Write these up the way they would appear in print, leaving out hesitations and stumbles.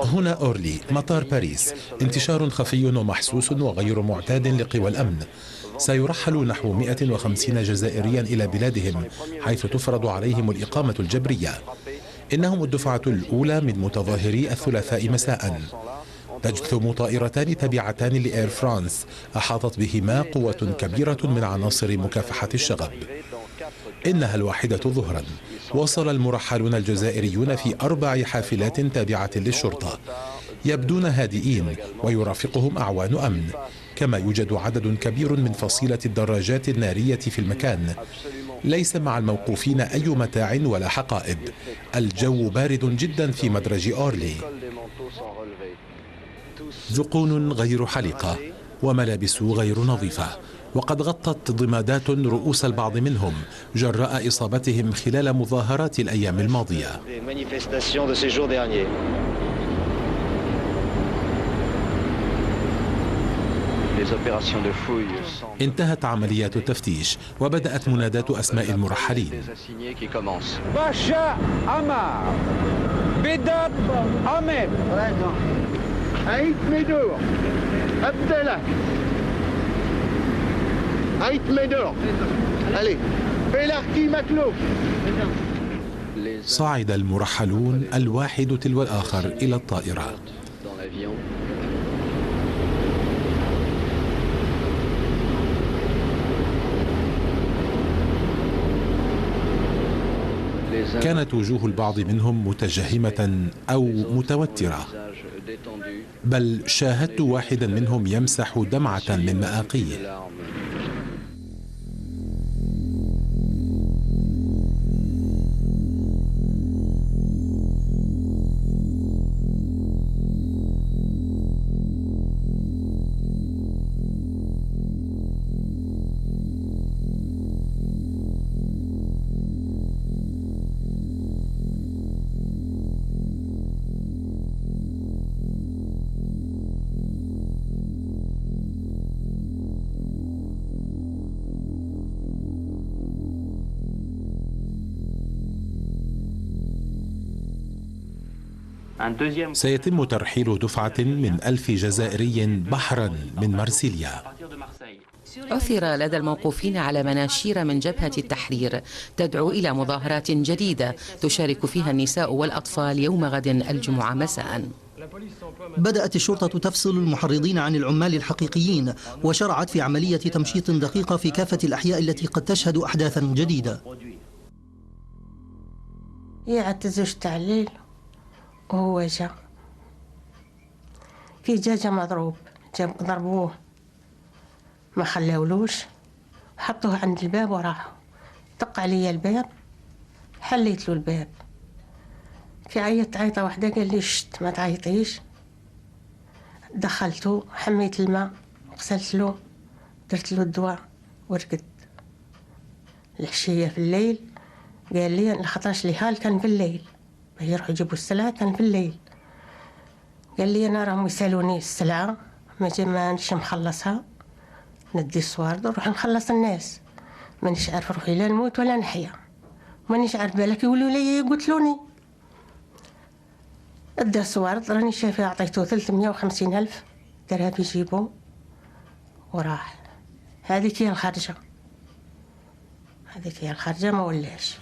هنا أورلي مطار باريس، انتشار خفي ومحسوس وغير معتاد لقوى الأمن. سيرحل نحو 150 جزائريا إلى بلادهم، حيث تفرض عليهم الإقامة الجبرية. إنهم الدفعة الأولى من متظاهري الثلاثاء مساء. تجثم طائرتان تابعتان لإير فرانس أحاطت بهما قوة كبيرة من عناصر مكافحة الشغب. إنها الواحدة ظهرا. وصل المرحلون الجزائريون في 4 حافلات تابعة للشرطة، يبدون هادئين ويرافقهم أعوان أمن، كما يوجد عدد كبير من فصيلة الدراجات النارية في المكان. ليس مع الموقوفين أي متاع ولا حقائب. الجو بارد جدا في مدرج أورلي. ذقون غير حليقة وملابس غير نظيفة، وقد غطت ضمادات رؤوس البعض منهم جراء إصابتهم خلال مظاهرات الأيام الماضية. انتهت عمليات التفتيش وبدأت منادات أسماء المرحلين. باشا عمار، بدر أمين، عيد ميدور، عبدالله، عيد ميدور، علي بيلاختي مكلوف. صعد المرحلون الواحد تلو الآخر إلى الطائرة. كانت وجوه البعض منهم متجهمة أو متوترة، بل شاهدت واحدا منهم يمسح دمعة من مآقيه. سيتم ترحيل دفعة من 1000 جزائري بحرا من مرسيليا. عثر لدى الموقوفين على مناشير من جبهة التحرير تدعو إلى مظاهرات جديدة تشارك فيها النساء والأطفال يوم غد الجمعة مساء. بدأت الشرطة تفصل المحرضين عن العمال الحقيقيين، وشرعت في عملية تمشيط دقيقة في كافة الأحياء التي قد تشهد أحداثا جديدة. يعتزوش تاع الليل وهو جا كي جا مضروب، ضربوه ما خلاولوش، حطوه عند الباب وراحوا. طق علي الباب، حليت له الباب، في عيطة واحدة قال لي شت ما تعيطيش. دخلته، حميت الماء، غسلت له، درت له الدواء ورقد. العشية في الليل قال لي لخطرش لي هال كان في الليل، يروحوا يجيبوا السلعة كان في الليل. قال لي أنا راهم يسألوني السلعة ما نش مخلصها، ندي الصوارد ونروح نخلص الناس، مانيش عارف روحي لا نموت ولا نحيا، مانيش عارف بالك يقولوا لي يقتلوني. ادى الصوارد راني شايفه عطيته 350,000 درهم يجيبوا وراح. هذيك هي الخرجة، هذيك هي الخرجة ما ولاش.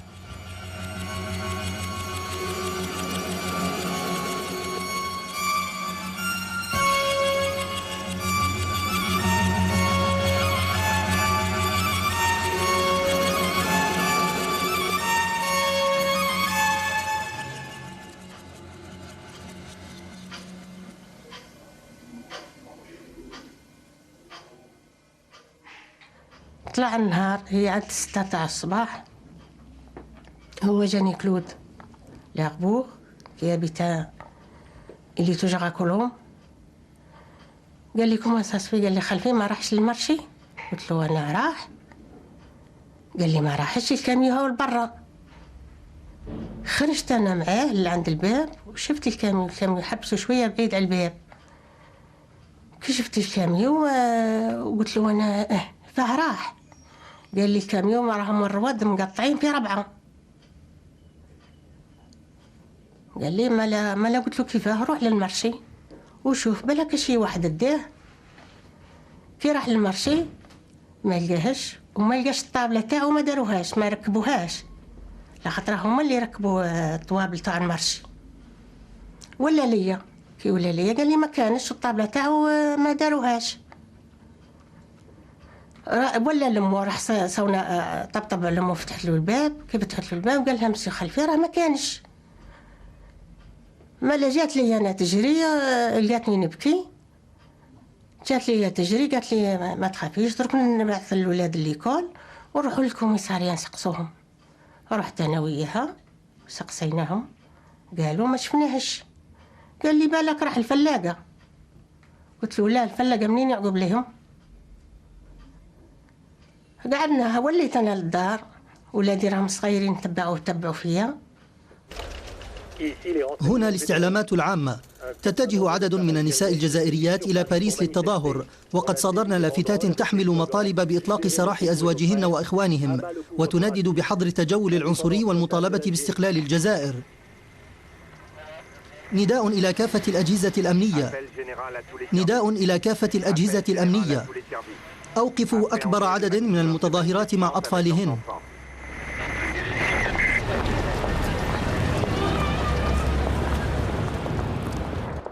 طلع النهار، هي عند 6 تاع الصباح، هو جاني كلود لأبوه كي بيتا اللي توجع كلهم. قال لي كوما ساسفي، قال لي خلفي ما راحش للمرشي. قلت له انا راح. قال لي ما راحش، الكاميو هو لبرا. خرجت انا معاه لعند الباب وشفت الكاميو حبسه شويه بعيد على الباب. كي شفت الكاميو وقلت له انا فاه راح. قال لي الكاميو راهم الرواد مقطعين في 4. قال لي ما لا قلت له كيفاه؟ روح للمرشي وشوف بالك شي واحد ديه. كي راح للمرشي ما لقاهش وما لقاش الطابله تاعو، ما داروهاش ما ركبوهاش، لخاطر هما اللي ركبوا الطوابل تاع المرشي. ولا ليا كي ولا ليا قال لي ما كانش الطابله تاعو ما داروهاش. ولا لمو راح سونا طبطب لمو، فتحت له الباب. كي فتحت له الباب قال لها مسي خلفي راه ما كانش. ما جات لي انا تجري، لقاتني نبكي، جات لي تجري قالت لي ما تخافيش درك نبعث الولاد ليكول ونروحوا للكوميساريه نسقسوهم. رحت انا وياها سقسيناهم، قالوا ما شفناهش. قال لي بالك راح الفلاقه. قلت له لا، الفلاقه منين يعقب لهم؟ قعدنا وليت انا للدار، ولادي راهم صغيرين تبعوا فيا. هنا الاستعلامات العامة. تتجه عدد من النساء الجزائريات إلى باريس للتظاهر، وقد صدرن لافتات تحمل مطالب بإطلاق سراح أزواجهن وإخوانهم، وتندد بحظر التجول العنصري والمطالبة باستقلال الجزائر. نداء إلى كافة الأجهزة الأمنية، أوقفوا أكبر عدد من المتظاهرات مع أطفالهن.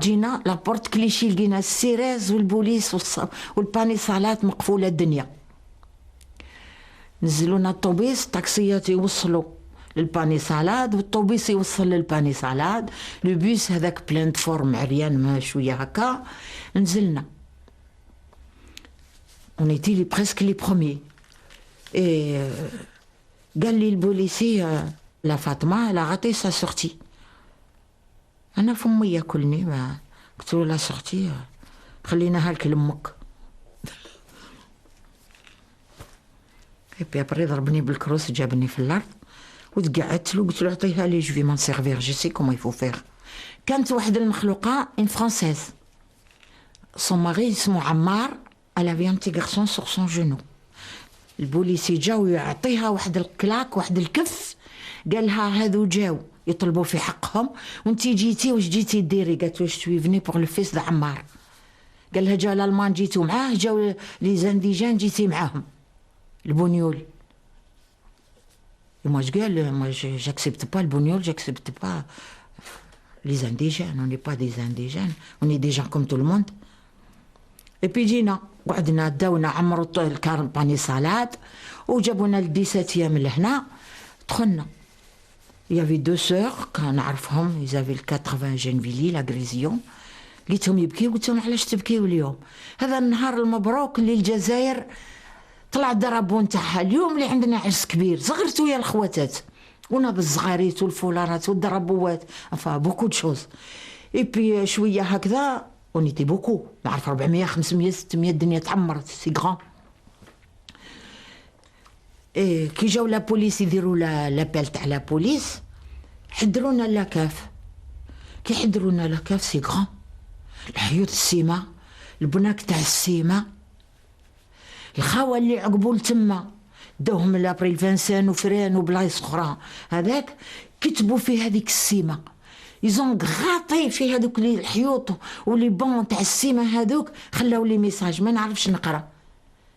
جينا لابورت كليشي لقينا السيريز والبوليس والبانيصالات مقفولة الدنيا. نزلونا الطوبيس، الطاكسيات يوصلوا للبانيصالات والطوبيس يوصل للبانيصالات، لو بيس هذاك بلان فورم عريان ما شوية هكا. نزلنا on était les presque les premiers. Et قال لي البوليسي لا فاطمة لا عطي سا سورتي. أنا فمي ياكلني، ما قلت له لا سورتي خليناها لك لأمك. ابري ضربني بالكروس جابني في الأرض وتقعدت له، قلت له عطيها لي جو في مون سيرفير جو سي كومون يفو فيغ. كانت واحد المخلوقة ان فرانسيز سون ماري اسمو عمار، elle avait un petit garçon sur son genou. البوليسي جاو يعطيها واحد الكلاك واحد الكف، قالها هذو جاو يطلبوا في حقهم وانتي جيتي واش جيتي ديري؟ قالت له شتوي فني بور لو فيس د عمار. قال لها جا الالمان جيتو معاه، جاو لي زانديجان جيتي معاهم البونيول. moi je gueule, moi j'accepte pas le bougnoul, j'accepte pas les indigènes, on n'est pas des indigènes, on est des gens comme tout le monde. Et puis جينا قعدنا داونا عمروا الكارباني صالات وجابونا الديساتية من لهنا. دخلنا il y avait deux sœurs كان نعرفهم، ils avaient 80 جنفيلي لاغريزيون. لقيتهم يبكيو، قلت لهم علاش تبكيو اليوم؟ هذا النهار المبروك اللي الجزائر طلع الدرابون تاعها، اليوم اللي عندنا عرس كبير صغرتو يا الخواتات وناب الصغاريت والفولارات والدرابوات، enfin beaucoup de choses. et puis شويه هكذا on était beaucoup، نعرف 400 500 600 الدنيا تعمرت، سي غران. كي جاو لا بوليس يديروا لابيل تاع لا بوليس، حضرونا لاكاف. كي حضرونا لاكاف سي غران، الحيوط السيما، البناك تاع السيما، الخاوه اللي عقبوا لتما داوهم لابريل فانسان وفران وبلايص اخرى، هذاك كتبوا في هذيك السيما، يزون غاطي في هذوك الحيوط ولي بون تاع السيما هذوك، خلاو لي ميساج ما نعرفش نقرا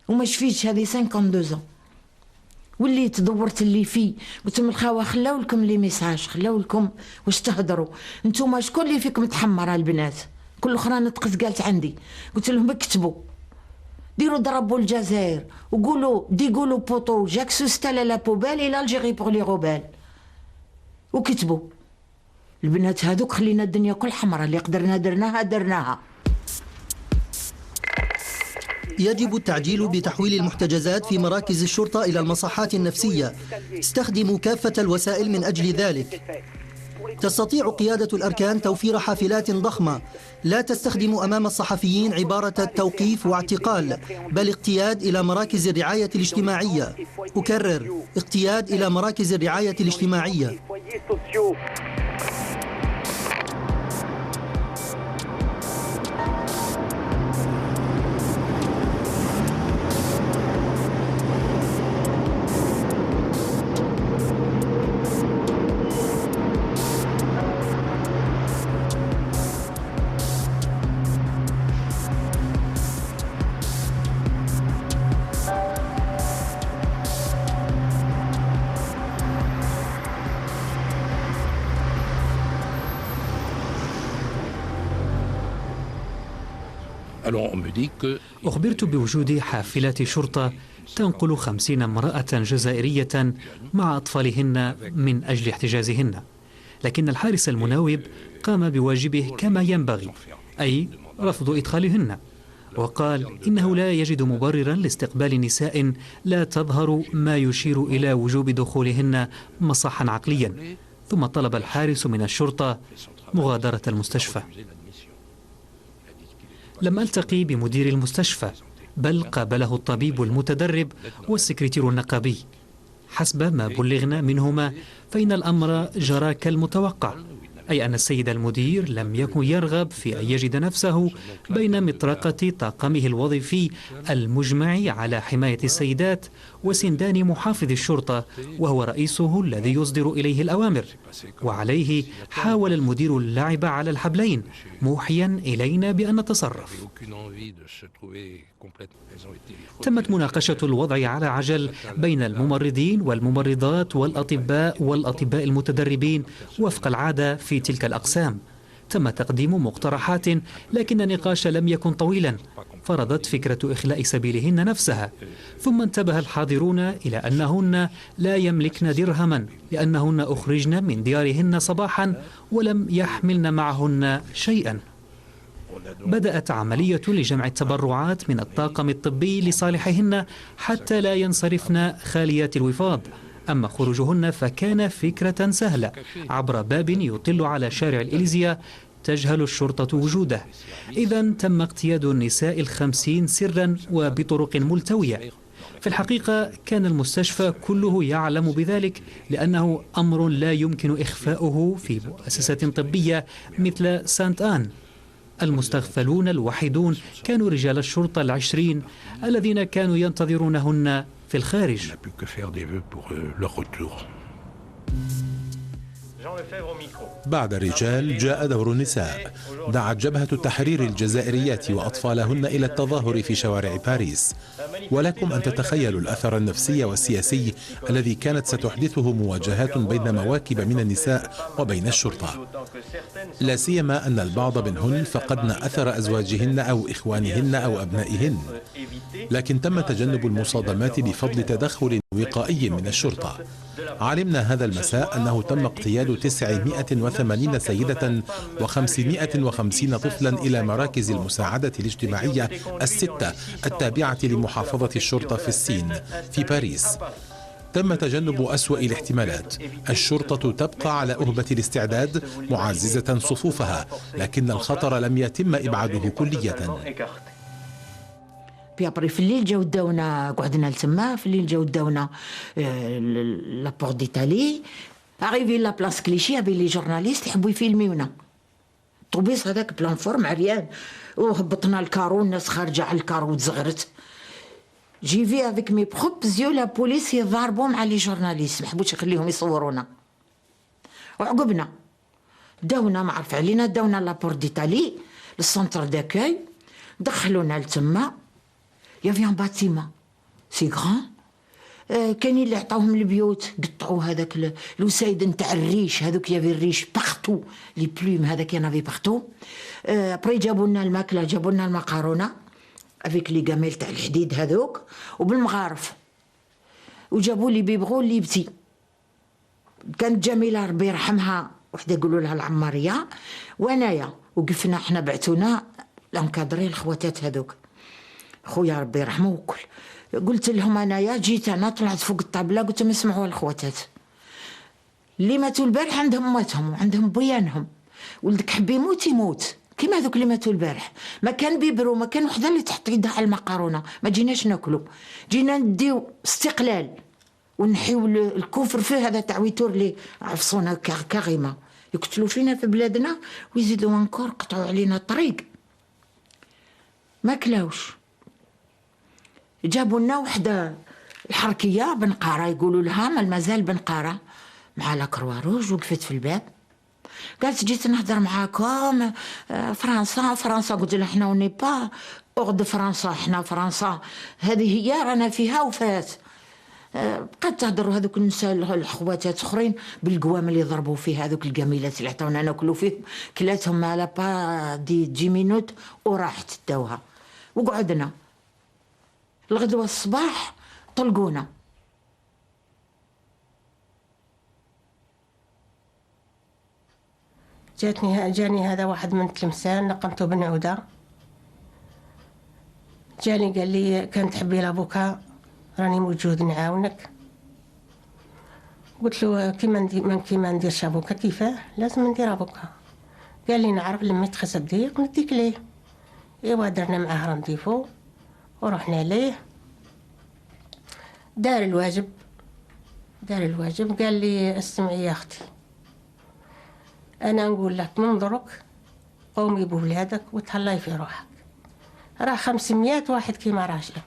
وما شفيتش هذه 52 وليت دورت اللي فيه، قلت لهم الخاوه خلاو لكم لي ميساج، خلاو لكم واش تهضروا نتوما، شكون اللي فيكم متحمره البنات؟ كل اخرى نطقت قالت عندي، قلت لهم اكتبوا ديروا ضربوا الجزائر وقولوا ديقولوا بوطو جاك سوستالا لا بوبال الى الجيري بور لي روبال، وكتبوا البنات هذوك خلينا الدنيا كل حمراء، اللي قدرنا درناها. يجب التعجيل بتحويل المحتجزات في مراكز الشرطة إلى المصحات النفسية. استخدموا كافة الوسائل من أجل ذلك. تستطيع قيادة الأركان توفير حافلات ضخمة لا تستخدم أمام الصحفيين عبارة توقيف واعتقال، بل اقتياد إلى مراكز الرعاية الاجتماعية. أكرر، اقتياد إلى مراكز الرعاية الاجتماعية. أخبرت بوجود حافلة شرطة تنقل 50 امرأة جزائرية مع أطفالهن من أجل احتجازهن، لكن الحارس المناوب قام بواجبه كما ينبغي، أي رفض إدخالهن، وقال إنه لا يجد مبررا لاستقبال نساء لا تظهر ما يشير إلى وجوب دخولهن مصحا عقليا، ثم طلب الحارس من الشرطة مغادرة المستشفى. لم ألتقي بمدير المستشفى، بل قابله الطبيب المتدرب والسكرتير النقابي. حسب ما بلغنا منهما فإن الأمر جرى كالمتوقع، أي أن السيد المدير لم يكن يرغب في أن يجد نفسه بين مطرقة طاقمه الوظيفي المجمع على حماية السيدات وسندان محافظ الشرطة وهو رئيسه الذي يصدر إليه الأوامر، وعليه حاول المدير اللعب على الحبلين موحيا إلينا بأن نتصرف. تمت مناقشة الوضع على عجل بين الممرضين والممرضات والأطباء المتدربين وفق العادة في تلك الأقسام. تم تقديم مقترحات، لكن النقاش لم يكن طويلا، فرضت فكرة إخلاء سبيلهن نفسها، ثم انتبه الحاضرون إلى أنهن لا يملكن درهما لأنهن أخرجن من ديارهن صباحا ولم يحملن معهن شيئا. بدأت عملية لجمع التبرعات من الطاقم الطبي لصالحهن حتى لا ينصرفن خاليات الوفاض، أما خروجهن فكان فكرة سهلة عبر باب يطل على شارع الإليزيا تجهل الشرطة وجوده. إذن تم اقتياد النساء 50 سرا وبطرق ملتوية. في الحقيقة كان المستشفى كله يعلم بذلك، لأنه أمر لا يمكن إخفاؤه في مؤسسة طبية مثل سانت آن. المستغفلون الوحيدون كانوا رجال الشرطة 20 الذين كانوا ينتظرونهن في الخارج. بعد الرجال جاء دور النساء. دعت جبهة التحرير الجزائريات وأطفالهن إلى التظاهر في شوارع باريس، ولكم أن تتخيلوا الأثر النفسي والسياسي الذي كانت ستحدثه مواجهات بين مواكب من النساء وبين الشرطة، لا سيما أن البعض منهن فقدن أثر أزواجهن أو إخوانهن أو أبنائهن، لكن تم تجنب المصادمات بفضل تدخل وقائي من الشرطة. علمنا هذا المساء أنه تم اقتياد 980 سيدة و550 طفلا إلى مراكز المساعدة الاجتماعية الستة التابعة لمحافظة الشرطة في السين في باريس. تم تجنب أسوأ الاحتمالات. الشرطة تبقى على أهبة الاستعداد معززة صفوفها، لكن الخطر لم يتم إبعاده كلية. بيابري في الليل جاو داونا، قعدنا لتما في الليل جاو داونا لابور ديتالي اغيفي لا بلاص كليشي ابي لي جورناليست يحبوا يفيلميونا. طوبيس هذاك بلانفورم عريان، وهبطنا الكارو، الناس خارجه على الكارو تزغرت. جي في افيك مي بروب زيو لا بوليس يضاربوا مع لي جورناليست، ما حبوش يخليهم يصورونا. وعقبنا داونا ما عرف علينا، داونا لابور ديتالي للسونتر داكاي، دخلونا لتما. يافي ان باتيما سي غران، كاين اللي عطاوهم البيوت، قطعوا هذاك الوسايد نتاع الريش، هذوك يافي الريش باغتو، لي بلوم هذاك ينافي باغتو. ابري جابوا لنا الماكله، جابوا لنا المقارونه افيك لي كاميل تاع الحديد هذوك وبالمغارف، وجابوا لي بيبغو اللي بتي. كانت جميله ربي يرحمها، وحده يقولوا لها العماريه، وانايا وقفنا حنا بعثونا لانكادري الخواتات هذوك. خويا ربي يرحمه وكل، قلت لهم انايا جيت انا طلعت فوق الطابله قلت لهم اسمعوا الخواتات اللي ماتوا البارح عندهم مواتهم وعندهم بيانهم، ولدك حب يموت يموت كيما هذوك اللي ماتوا البارح. ما كان بيبرو، ما كان وحده اللي تحط يدها على المقارونه، ما جيناش ناكلوا، جينا نديو استقلال ونحيو الكفر فيه هذا تاع ويتور اللي عفصونا كاغيما يقتلوا فينا في بلادنا ويزيدوا انكور قطعوا علينا الطريق. ما كلاوش، جابوا لنا وحده الحركيه بنقاره يقولوا لها مازال بنقاره مع لا كروا روج، وقفت في الباب قالت جيت نهضر معاكم فرنسا. قلت لها حنا وني با اغد فرنسا، حنا فرنسا هذه هي رانا فيها وفات. بقات تهضروا هذوك النساء الخواتات اخرين بالقوام اللي ضربوا فيه، هذوك القميلات اللي عطاونا ناكلوا فيه، كلاتهم على با دي 10 مينوت وراحت داوها. وقعدنا الغدوة الصباح طلقونا. جاني هذا واحد من تلمسان نقمته بنعودة، جاني قال لي كان تحبي لابوكا راني موجود نعاونك. قلت له كيما نديرش ابوكا، كيفاه لازم ندير ابوكا. قال لي نعرف لما تخس الضيق نديك ليه. ايوا درنا معاه رانديفو ورحنا ليه، دار الواجب قال لي اسمعي يا اختي، انا نقول لك من درك قومي بولادك وتهلاي في روحك، راه 500 واحد كيما راجلك،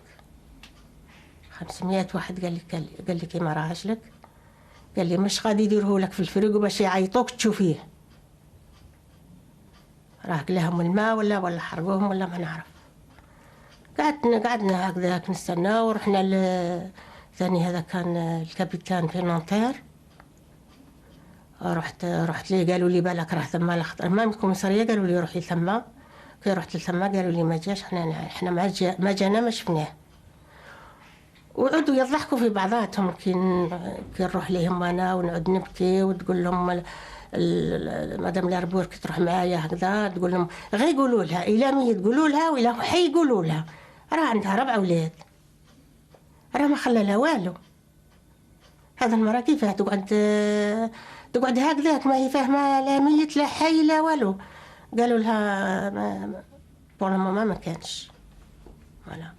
500 واحد قال لي كيما راجلك، قال لي مش غادي يديروه لك في الفريق باش يعيطوك تشوفيه، راه لهم الماء ولا حرقوهم ولا ما نعرف. قعدنا هكذاك نستنى، ورحنا ثاني هذا كان الكابيتان في نونتير، رحت ليه قالوا لي بالك راه ثما الخطر ما الكوميساريه، قالوا لي روحي ثما. كي رحت لثما قالوا لي ما جاش، احنا ما جانا ما شفناه. وعدوا يضحكوا في بعضاتهم كي نروح لهم انا ونعد نبكي، وتقول لهم مدام لاربور كي تروح معايا هكذا تقول لهم غير يقولوا لها الى مي تقولوا لها ولا حي يقولوا لها، راه عندها 4 اولاد، راه ما خلى لها والو. هذا المراه كيفاه تقعد هكذاك ما هي فاهمه لا ميت لا حي لا والو. قالوا لها بور ماما ما كانش ولا.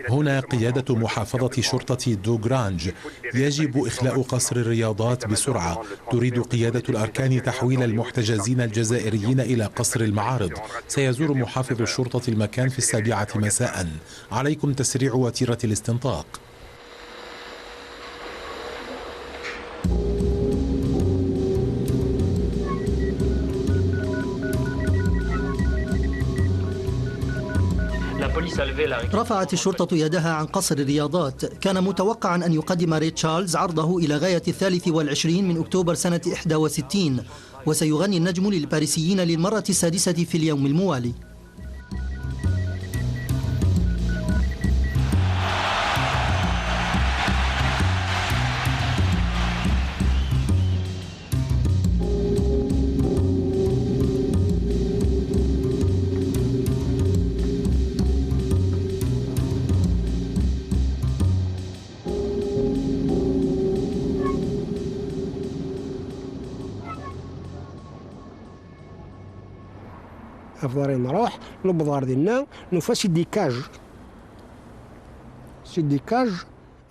هنا قيادة محافظة شرطة دوغرانج يجب إخلاء قصر الرياضات بسرعة. تريد قيادة الأركان تحويل المحتجزين الجزائريين إلى قصر المعارض. سيزور محافظ الشرطة المكان في 7 مساء. عليكم تسريع وتيرة الاستنطاق. رفعت الشرطة يدها عن قصر الرياضات. كان متوقعا أن يقدم ري تشارلز عرضه إلى غاية 23 من أكتوبر سنة 61، وسيغني النجم للباريسيين للمرة السادسة في اليوم الموالي. أفضل نروح نبضار ديالنا نفاس ديكاج.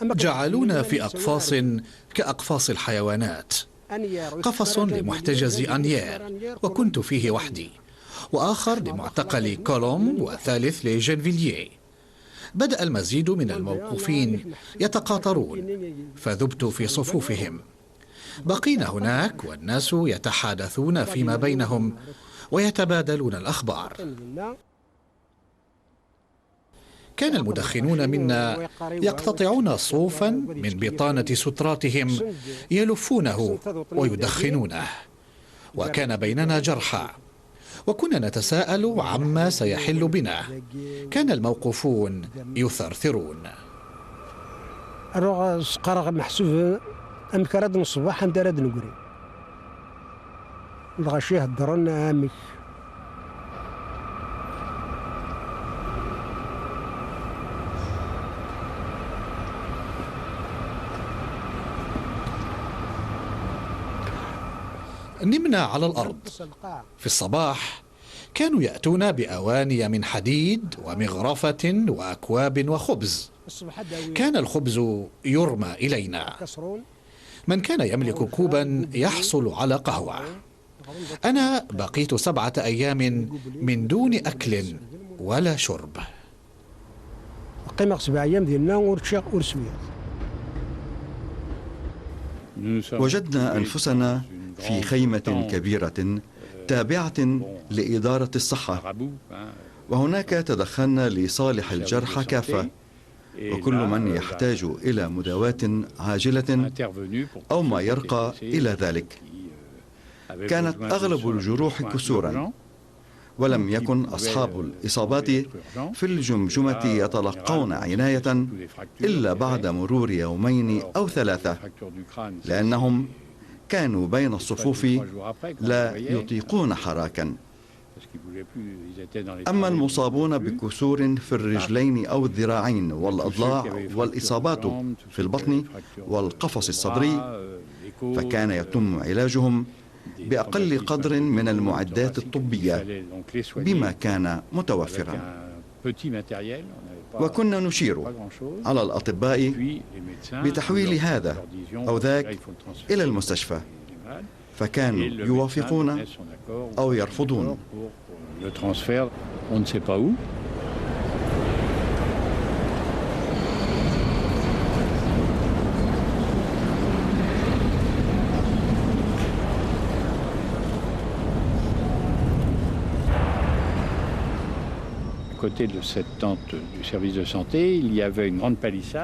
جعلونا في أقفاص كأقفاص الحيوانات، قفص لمحتجز أنيير وكنت فيه وحدي، وآخر لمعتقل كولوم، وثالث لجنفيلييه. بدأ المزيد من الموقوفين يتقاطرون، فذبت في صفوفهم. بقينا هناك والناس يتحادثون فيما بينهم ويتبادلون الأخبار. كان المدخنون منا يقتطعون صوفا من بطانة ستراتهم يلفونه ويدخنونه، وكان بيننا جرحى، وكنا نتساءل عما سيحل بنا. كان الموقوفون يثرثرون. قرغ محسوب أمكراد الصباح ندرد نقري الغشي هدرون عامي. نمنا على الأرض. في الصباح كانوا يأتون بأواني من حديد ومغرفة وأكواب وخبز. كان الخبز يرمى إلينا. من كان يملك كوبا يحصل على قهوة. أنا بقيت 7 أيام من دون أكل ولا شرب. قيمة 7 أيام ديالنا ورشاق ورسوية. وجدنا أنفسنا في خيمة كبيرة تابعة لإدارة الصحة، وهناك تدخلنا لصالح الجرحى كافة، وكل من يحتاج إلى مداواة عاجلة أو ما يرقى إلى ذلك. كانت أغلب الجروح كسورا، ولم يكن أصحاب الإصابات في الجمجمة يتلقون عناية إلا بعد مرور يومين أو 3، لأنهم كانوا بين الصفوف لا يطيقون حراكا. أما المصابون بكسور في الرجلين أو الذراعين والأضلاع والإصابات في البطن والقفص الصدري فكان يتم علاجهم بأقل قدر من المعدات الطبية بما كان متوفرا. وكنا نشير على الأطباء بتحويل هذا أو ذاك إلى المستشفى، فكانوا يوافقون أو يرفضون.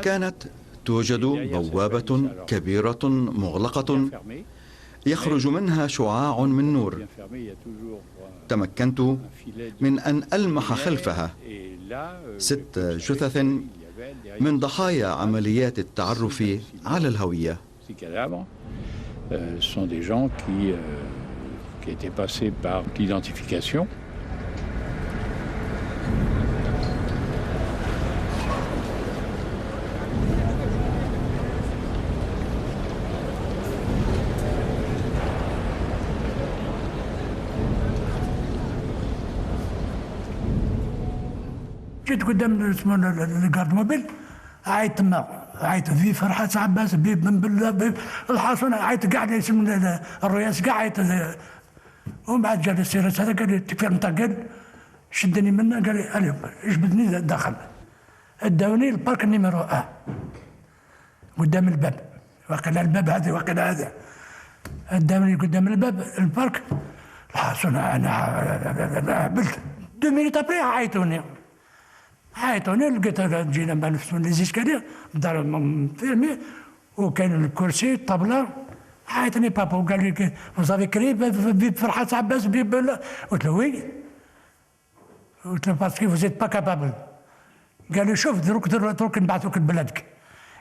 كانت توجد بوابة كبيرة مغلقة يخرج منها شعاع من نور. تمكنت من أن ألمح خلفها 6 جثث من ضحايا عمليات التعرف على الهوية. جيت قدام الكارد موبيل، عيط تما، عيط في فرحة عباس الحاصل، عيط قاعد يسمى الرئيس كاع عيط. ومن بعد جا السيرس هذا قال لي تكفير نتقل، شدني منه قال لي اليوم جبدني داخل، اداوني البارك نيميرو 1 قدام الباب، وقيل الباب هذا وقيل هذا، اداوني قدام الباب البارك الحاصل. انا عبلت 2 مينيت ابري عيطوني لقيت جينا مع لي زيسكالير دار فيرمي، وكان الكرسي الطابله. عيطني بابا وقال لي وزافي كري بفرحة عباس قلت له وي، قلت له باسكو فوزيت با كابابل. قال لي شوف دروك نبعثوك لبلادك.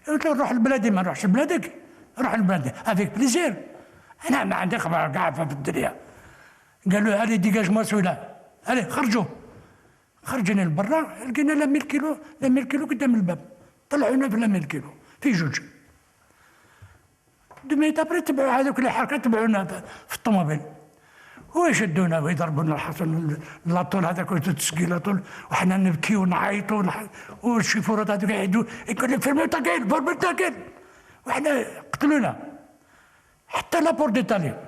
قلت له نروح لبلادي، ما نروحش لبلادك، نروح لبلادي افيك بليزير، انا ما عندي خبر كاع في الدنيا. قال له الي ديجاج مسؤوله، الي خرجوا. خرجنا لبرا لقينا لا 100 كيلو قدام الباب، طلعونا في لا 100 كيلو في جوج. دميت ابري تبعوا هذوك الحركه، تبعونا في الطوموبيل ويشدونا ويضربونا الحصن لاطول هذاك وتسقي لاطول، وحنا نبكي ونعيطوا والشيفورات هذوك يعيدوا يقول لك فيرمي تاكيل فيرمي تاكيل، وحنا قتلونا حتى لابور ديتاليا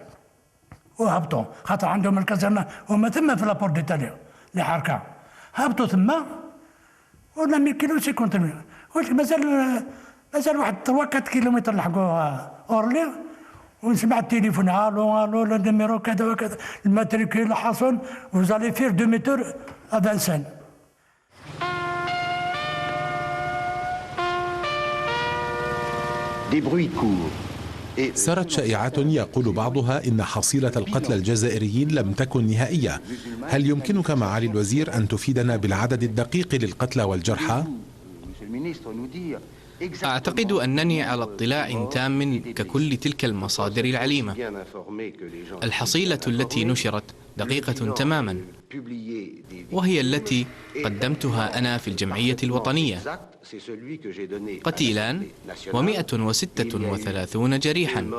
وهبطوا، خاطر عندهم الكازرنه هما ثم في لابور ديتاليا اللي حركه، هبطوا ثم ولا 100 كيلو 50 قلت مازال واحد 3-4 كيلومتر لحقوا اورلي، ونسمع التليفون الو النيميرو كذا وكذا، الماتريكول حاصل وزالي فير 2 متر افانسان. سرت شائعات يقول بعضها إن حصيلة القتلى الجزائريين لم تكن نهائية. هل يمكنك معالي الوزير أن تفيدنا بالعدد الدقيق للقتلى والجرحى؟ أعتقد أنني على اطلاع تام ككل تلك المصادر العليمة. الحصيلة التي نشرت دقيقة تماما، وهي التي قدمتها أنا في الجمعية الوطنية: قتيلان و136 جريحا.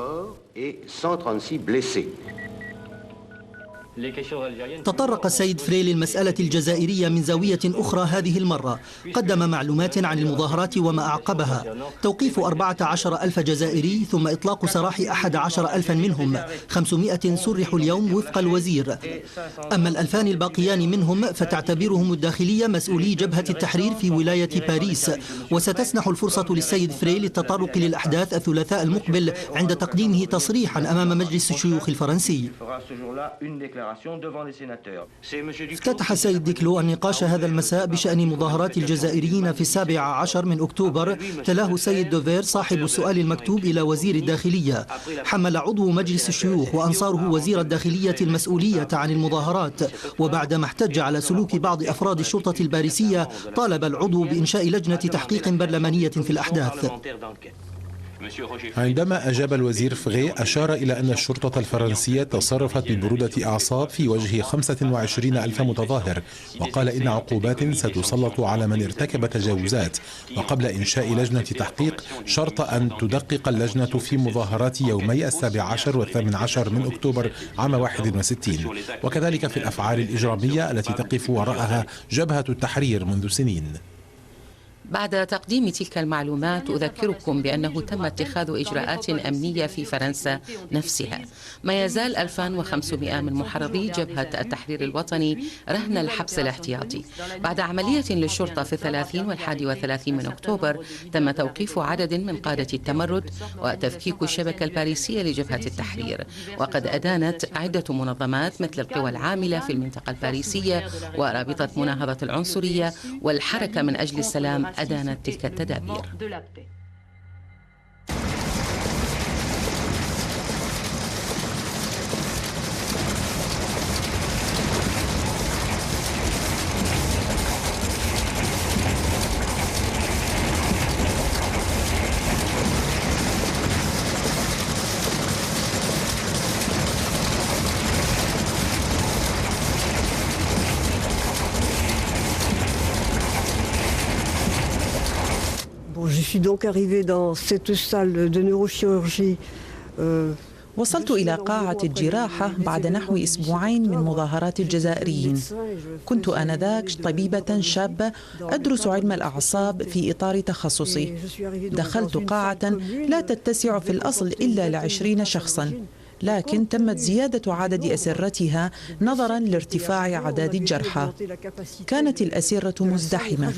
تطرق السيد فري للمسألة الجزائرية من زاوية أخرى هذه المرة. قدم معلومات عن المظاهرات وما أعقبها: توقيف 14,000 جزائري، ثم إطلاق سراح 11,000 منهم، 500 سرحوا اليوم وفق الوزير. أما ال2000 الباقيان منهم فتعتبرهم الداخلية مسؤولي جبهة التحرير في ولاية باريس. وستسنح الفرصة للسيد فري للتطرق للأحداث الثلاثاء المقبل عند تقديمه تصريحا أمام مجلس الشيوخ الفرنسي. افتتح السيد ديكلو النقاش هذا المساء بشأن مظاهرات الجزائريين في 17 من أكتوبر. تلاه السيد دوفير صاحب السؤال المكتوب إلى وزير الداخلية. حمل عضو مجلس الشيوخ وأنصاره وزير الداخلية المسؤولية عن المظاهرات، وبعدما احتج على سلوك بعض أفراد الشرطة الباريسية طالب العضو بإنشاء لجنة تحقيق برلمانية في الأحداث. عندما أجاب الوزير فغي أشار إلى أن الشرطة الفرنسية تصرفت ببرودة أعصاب في وجه 25,000 متظاهر، وقال إن عقوبات ستسلط على من ارتكب تجاوزات، وقبل إنشاء لجنة تحقيق شرط أن تدقق اللجنة في مظاهرات يومي 17 و18 من أكتوبر عام 61، وكذلك في الأفعال الإجرامية التي تقف وراءها جبهة التحرير منذ سنين. بعد تقديم تلك المعلومات أذكركم بأنه تم اتخاذ إجراءات أمنية في فرنسا نفسها. ما يزال 2500 من محرضي جبهة التحرير الوطني رهن الحبس الاحتياطي. بعد عملية للشرطة في 30 و31 من أكتوبر تم توقيف عدد من قادة التمرد وتفكيك الشبكة الباريسية لجبهة التحرير، وقد أدانت عدة منظمات مثل القوى العاملة في المنطقة الباريسية ورابطة مناهضة العنصرية والحركة من أجل السلام أدانت تلك التدابير. Je suis donc arrivée dans cette salle de neurochirurgie. وصلت إلى قاعة الجراحة بعد نحو أسبوعين من مظاهرات الجزائريين. كنت آنذاك طبيبة شابة أدرس علم الأعصاب في إطار تخصصي. دخلت قاعة لا تتسع في الأصل إلا ل20 شخصاً، لكن تمت زيادة عدد أسرتها نظراً لارتفاع أعداد الجرحى. كانت الأسرة مزدحمة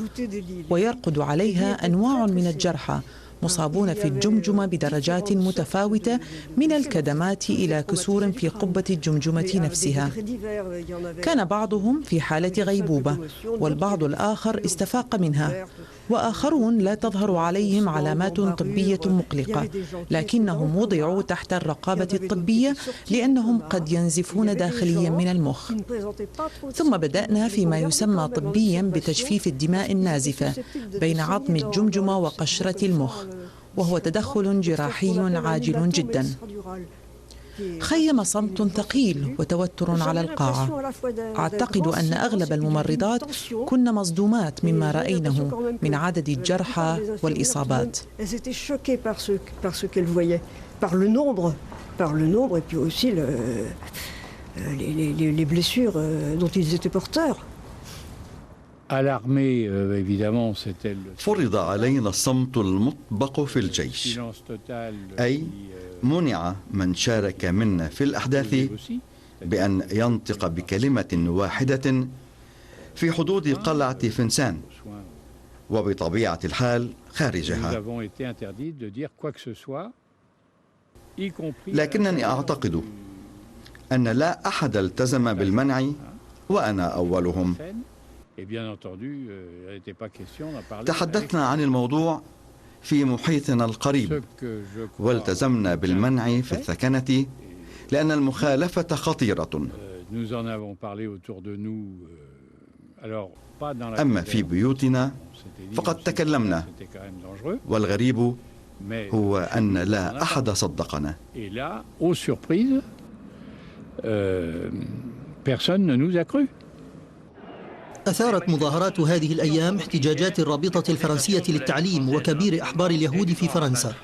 ويرقد عليها أنواع من الجرحى مصابون في الجمجمة بدرجات متفاوتة من الكدمات إلى كسور في قبة الجمجمة نفسها. كان بعضهم في حالة غيبوبة والبعض الآخر استفاق منها، وآخرون لا تظهر عليهم علامات طبية مقلقة، لكنهم وضعوا تحت الرقابة الطبية لأنهم قد ينزفون داخليا من المخ. ثم بدأنا فيما يسمى طبيا بتجفيف الدماء النازفة بين عظم الجمجمة وقشرة المخ، وهو تدخل جراحي عاجل جدا. خيم صمت ثقيل وتوتر على القاعة. أعتقد أن أغلب الممرضات كن مصدومات مما رأينه من عدد الجرحى والإصابات. فرض علينا الصمت المطبق في الجيش، أي منع من شارك منا في الأحداث بأن ينطق بكلمة واحدة في حدود قلعة فنسان، وبطبيعة الحال خارجها. لكنني أعتقد أن لا أحد التزم بالمنع وأنا أولهم. تحدثنا عن الموضوع في محيطنا القريب، والتزمنا بالمنع في الثكنة لأن المخالفة خطيرة. أما في بيوتنا فقد تكلمنا، والغريب هو أن لا أحد صدقنا. أثارت مظاهرات هذه الأيام احتجاجات الرابطة الفرنسية للتعليم وكبير أحبار اليهود في فرنسا.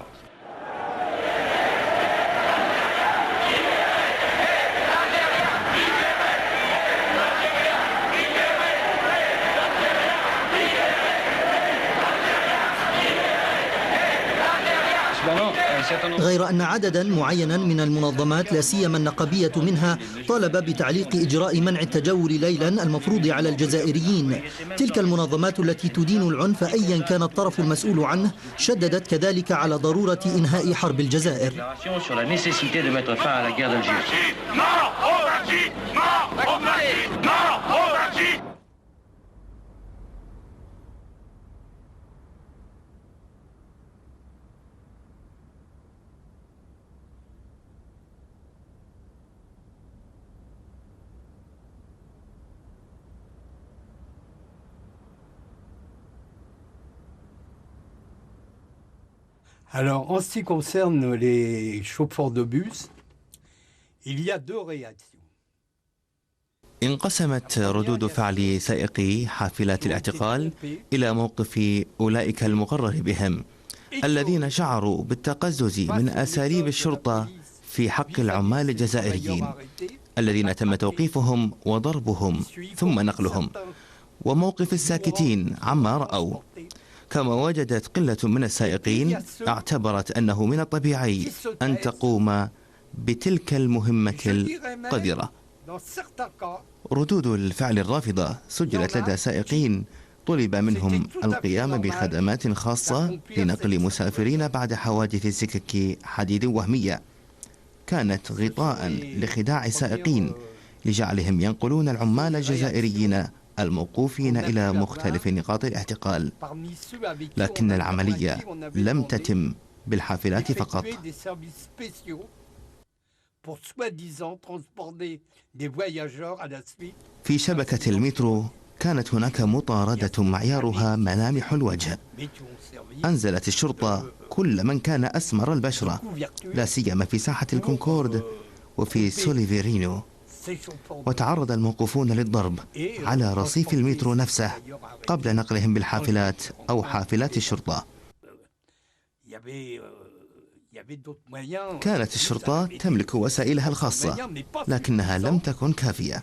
غير أن عددا معينا من المنظمات لا سيما النقابية منها طالب بتعليق إجراء منع التجول ليلا المفروض على الجزائريين. تلك المنظمات التي تدين العنف أيا كان الطرف المسؤول عنه شددت كذلك على ضرورة إنهاء حرب الجزائر. Alors, en ce qui concerne les chauffeurs de bus, il y a deux réactions. انقسمت ردود فعل سائقي حافلات الاعتقال إلى موقف أولئك المقرر بهم الذين شعروا بالتقزز من أساليب الشرطة في حق العمال الجزائريين الذين تم توقيفهم وضربهم ثم نقلهم، وموقف الساكتين عما رأوا. كما وجدت قلة من السائقين اعتبرت أنه من الطبيعي أن تقوم بتلك المهمة القذرة. ردود الفعل الرافضة سجلت لدى سائقين طلب منهم القيام بخدمات خاصة لنقل مسافرين بعد حوادث سكك حديد وهمية كانت غطاء لخداع السائقين لجعلهم ينقلون العمال الجزائريين الموقوفين إلى مختلف نقاط الاعتقال. لكن العملية لم تتم بالحافلات فقط. في شبكة المترو كانت هناك مطاردة معيارها ملامح الوجه. أنزلت الشرطة كل من كان أسمر البشرة، لا سيما في ساحة الكونكورد وفي سوليفيرينو، وتعرض الموقوفون للضرب على رصيف المترو نفسه قبل نقلهم بالحافلات أو حافلات الشرطة. كانت الشرطة تملك وسائلها الخاصة لكنها لم تكن كافية،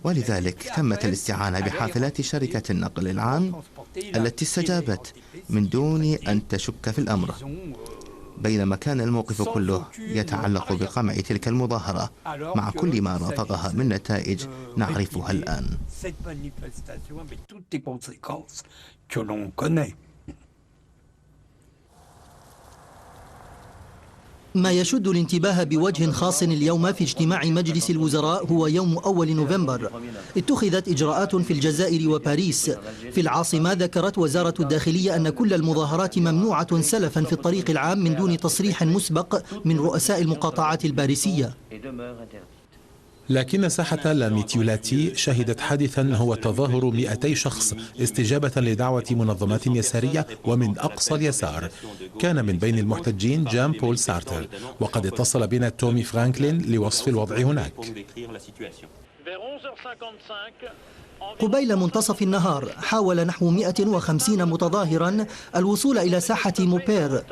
ولذلك تمت الاستعانة بحافلات شركة النقل العام التي استجابت من دون أن تشك في الأمر، بينما كان الموقف كله يتعلق بقمع تلك المظاهرة مع كل ما رافقها من نتائج نعرفها الآن. ما يشد الانتباه بوجه خاص اليوم في اجتماع مجلس الوزراء هو يوم أول نوفمبر. اتخذت إجراءات في الجزائر وباريس. في العاصمة ذكرت وزارة الداخلية أن كل المظاهرات ممنوعة سلفا في الطريق العام من دون تصريح مسبق من رؤساء المقاطعات الباريسية. لكن ساحة لاميتيولاتي شهدت حادثا هو تظاهر 200 شخص استجابة لدعوة منظمات يسارية ومن أقصى اليسار. كان من بين المحتجين جان بول سارتر، وقد اتصل بنا تومي فرانكلين لوصف الوضع هناك. قبيل منتصف النهار حاول نحو 150 متظاهرا الوصول إلى ساحة موبير.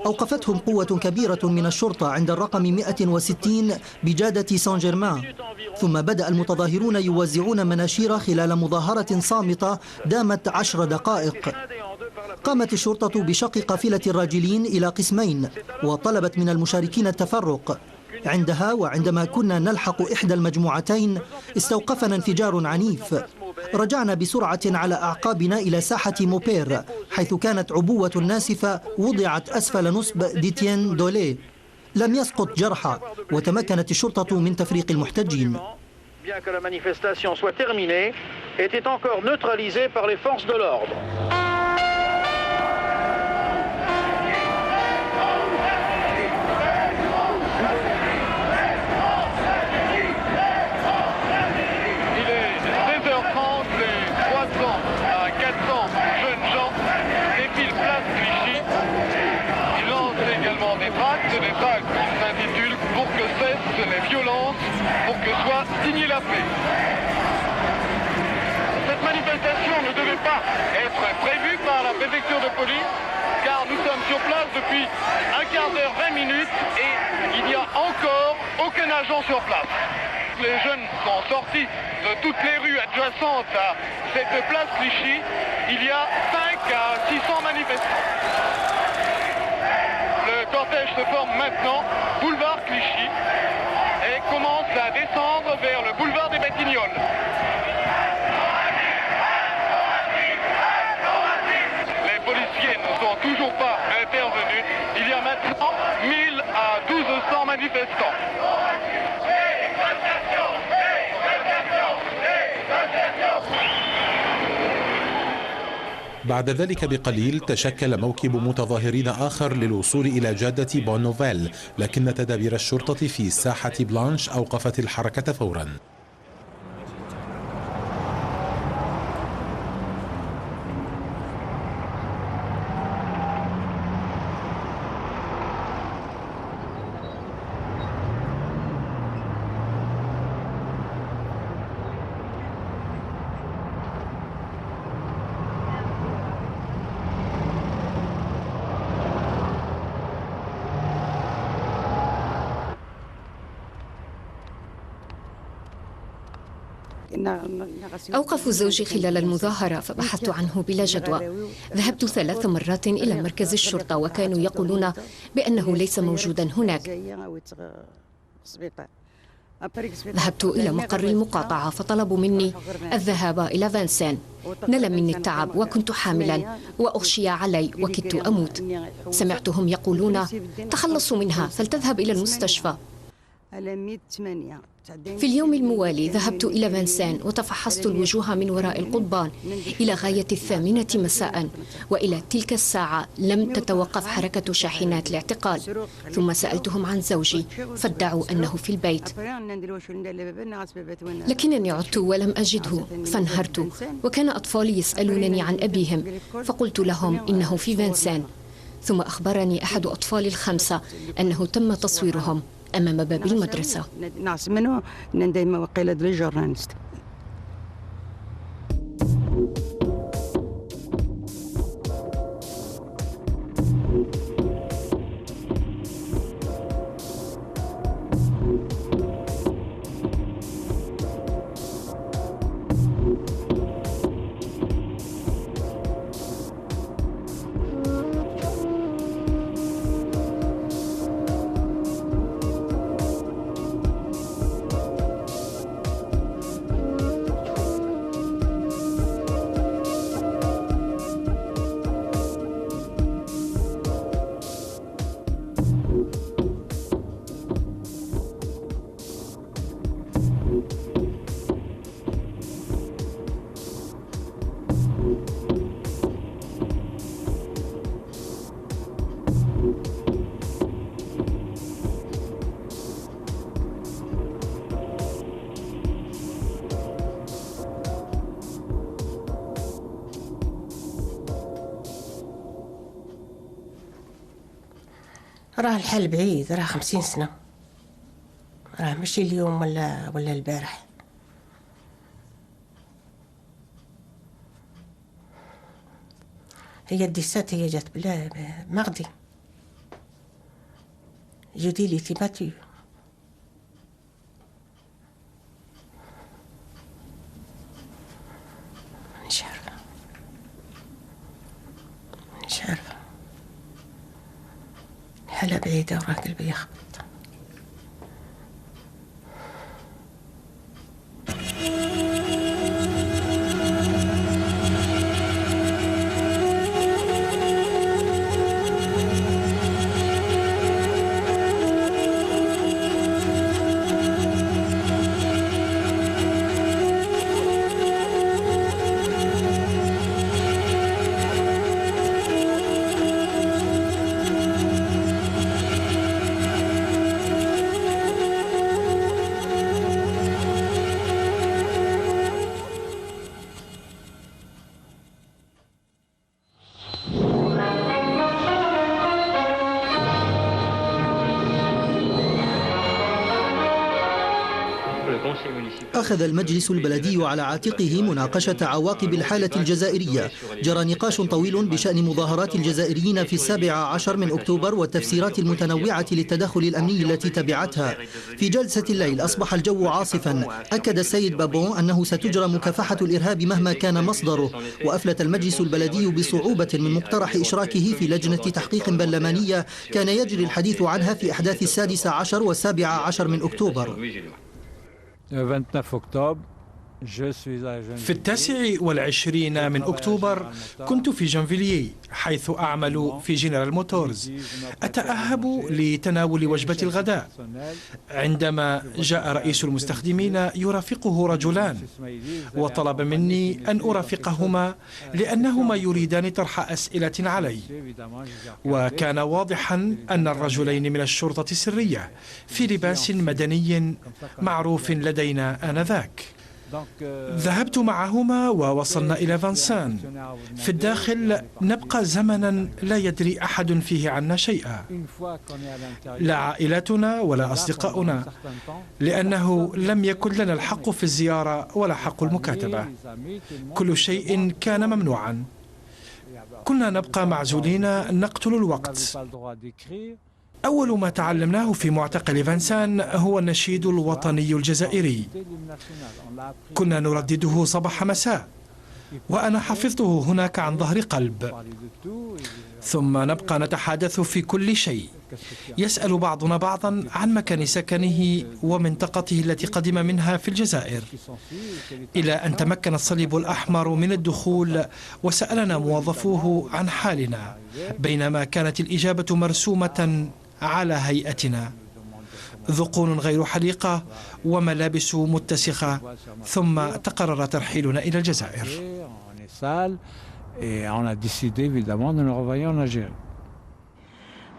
أوقفتهم قوة كبيرة من الشرطة عند الرقم 160 بجادة سان جيرمان، ثم بدأ المتظاهرون يوزعون مناشير خلال مظاهرة صامتة دامت 10 دقائق. قامت الشرطة بشق قافلة الراجلين إلى قسمين وطلبت من المشاركين التفرق. عندها وعندما كنا نلحق إحدى المجموعتين استوقفنا انفجار عنيف. رجعنا بسرعة على أعقابنا إلى ساحة موبير، حيث كانت عبوة ناسفة وضعت أسفل نصب ديتيان دولي. لم يسقط جرحى، وتمكنت الشرطة من تفريق المحتجين. Cette manifestation ne devait pas être prévue par la préfecture de police, car nous sommes sur place depuis un quart d'heure, 20 minutes, et il n'y a encore aucun agent sur place. Les jeunes sont sortis de toutes les rues adjacentes à cette place Clichy. Il y a 5 à 600 manifestants. Le cortège se forme maintenant, boulevard Clichy, et commence à descendre vers le boulevard des Batignolles. Les policiers ne sont toujours pas intervenus. Il y a maintenant 1000 à 1200 manifestants. بعد ذلك بقليل تشكل موكب متظاهرين آخر للوصول إلى جادة بون نوفيل، لكن تدابير الشرطة في ساحة بلانش أوقفت الحركة فورا. أوقفوا زوجي خلال المظاهرة فبحثت عنه بلا جدوى. ذهبت 3 مرات إلى مركز الشرطة وكانوا يقولون بأنه ليس موجودا هناك. ذهبت إلى مقر المقاطعة فطلبوا مني الذهاب إلى فانسان. نل مني التعب وكنت حاملا وأغشي علي وكدت أموت. سمعتهم يقولون تخلصوا منها فلتذهب إلى المستشفى. في اليوم الموالي ذهبت إلى فانسان وتفحصت الوجوه من وراء القضبان إلى غاية 8 مساء، وإلى تلك الساعة لم تتوقف حركة شاحنات الاعتقال. ثم سألتهم عن زوجي فادعوا أنه في البيت، لكنني عدت ولم أجده فانهرت، وكان أطفالي يسألونني عن أبيهم فقلت لهم إنه في فانسان. ثم أخبرني أحد أطفالي ال5 أنه تم تصويرهم أمام باب المدرسة. راه الحال بعيد، راه 50 سنة، راه ماشي اليوم ولا البارح. هي الديسات هي جات بلا مغدي جودي لي تيباتي. مش عارفة حالة بعيدة وراه قلبي يخبط. أخذ المجلس البلدي على عاتقه مناقشة عواقب الحالة الجزائرية. جرى نقاش طويل بشأن مظاهرات الجزائريين في 17 من أكتوبر والتفسيرات المتنوعة للتدخل الأمني التي تبعتها. في جلسة الليل أصبح الجو عاصفا. أكد السيد بابون أنه ستجرى مكافحة الإرهاب مهما كان مصدره، وأفلت المجلس البلدي بصعوبة من مقترح إشراكه في لجنة تحقيق برلمانية كان يجري الحديث عنها في أحداث 16 و17 من أكتوبر. في 29 من أكتوبر كنت في جانفيليي حيث أعمل في جنرال موتورز، أتأهب لتناول وجبة الغداء عندما جاء رئيس المستخدمين يرافقه رجلان، وطلب مني أن أرافقهما لأنهما يريدان طرح أسئلة علي. وكان واضحا أن الرجلين من الشرطة السرية في لباس مدني معروف لدينا آنذاك. ذهبت معهما ووصلنا إلى فانسان. في الداخل نبقى زمنا لا يدري أحد فيه عنا شيئا، لا عائلتنا ولا أصدقاؤنا، لأنه لم يكن لنا الحق في الزيارة ولا حق المكاتبة. كل شيء كان ممنوعا. كنا نبقى معزولين نقتل الوقت. أول ما تعلمناه في معتقل فانسان هو النشيد الوطني الجزائري. كنا نردده صباح مساء، وأنا حفظته هناك عن ظهر قلب. ثم نبقى نتحادث في كل شيء. يسأل بعضنا بعضا عن مكان سكنه ومنطقته التي قدم منها في الجزائر، إلى أن تمكن الصليب الأحمر من الدخول وسألنا موظفوه عن حالنا، بينما كانت الإجابة مرسومة على هيئتنا: ذقون غير حليقة وملابس متسخة. ثم تقرر ترحيلنا إلى الجزائر.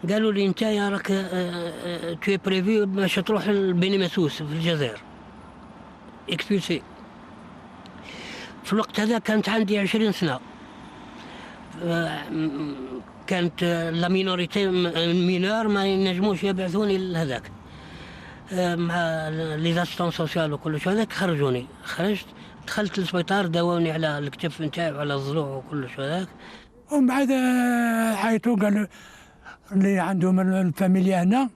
قالوا لي انت يا راك تو بريفي باش تروح لبني مسوس في الجزائر اكسبيلسي. في الوقت هذا كانت عندي 20 سنة. كانت لا مينوريتي مينور ما ينجموش يبعثوني لهذاك مع لي زاسيستون سوسيال وكل شيء. هذاك خرجوني، خرجت دخلت للسبيطار، داووني على الكتف نتاعي وعلى الضلوع وكل شيء هذاك. ومن بعد عيطوا قالوا اللي عندهم الفاميليا هنا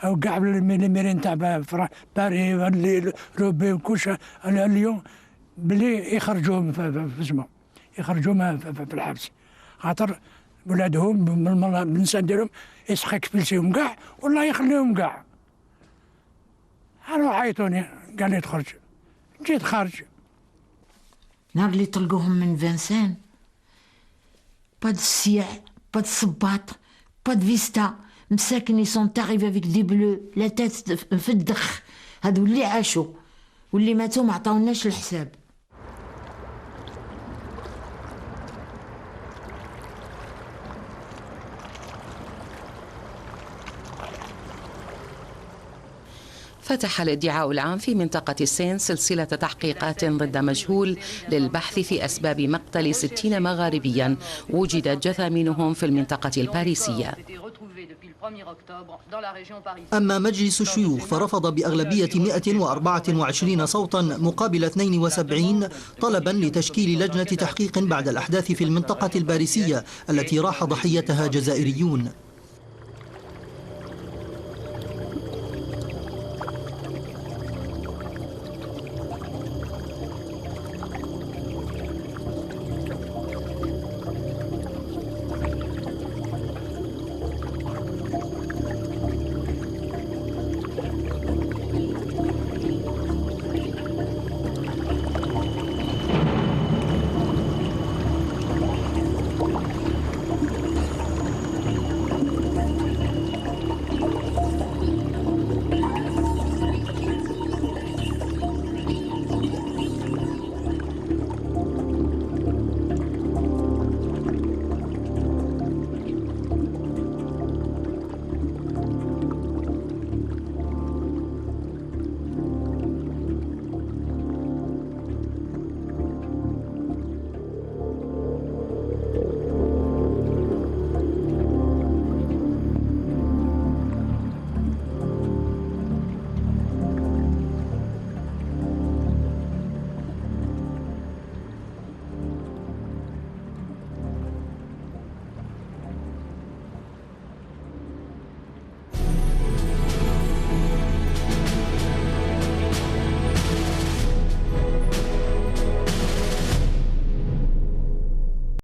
او كاع الميرين تاع باري اللي روبي وكلش اليوم بلي يخرجوهم في اسمه يخرجوهم في الحبس، خاطر ولادهم بالنسبه ديالهم يسخ اكسبلسيهم كاع والله يخليهم كاع. انا عيطوني قال لي تخرج، جيت خارج. نهار اللي طلقوهم من فانسان، با دو سيع با دو صباط با دو فيستا، مساكن يسون تاريف افيك دي بلو لا تات في الدخ. هادو اللي عاشوا واللي ماتوا ما عطاوناش الحساب. فتح الادعاء العام في منطقة السين سلسلة تحقيقات ضد مجهول للبحث في أسباب مقتل 60 مغاربيا وجدت جثامينهم في المنطقة الباريسية. أما مجلس الشيوخ فرفض بأغلبية 124 صوتا مقابل 72 طلبا لتشكيل لجنة تحقيق بعد الأحداث في المنطقة الباريسية التي راح ضحيتها جزائريون.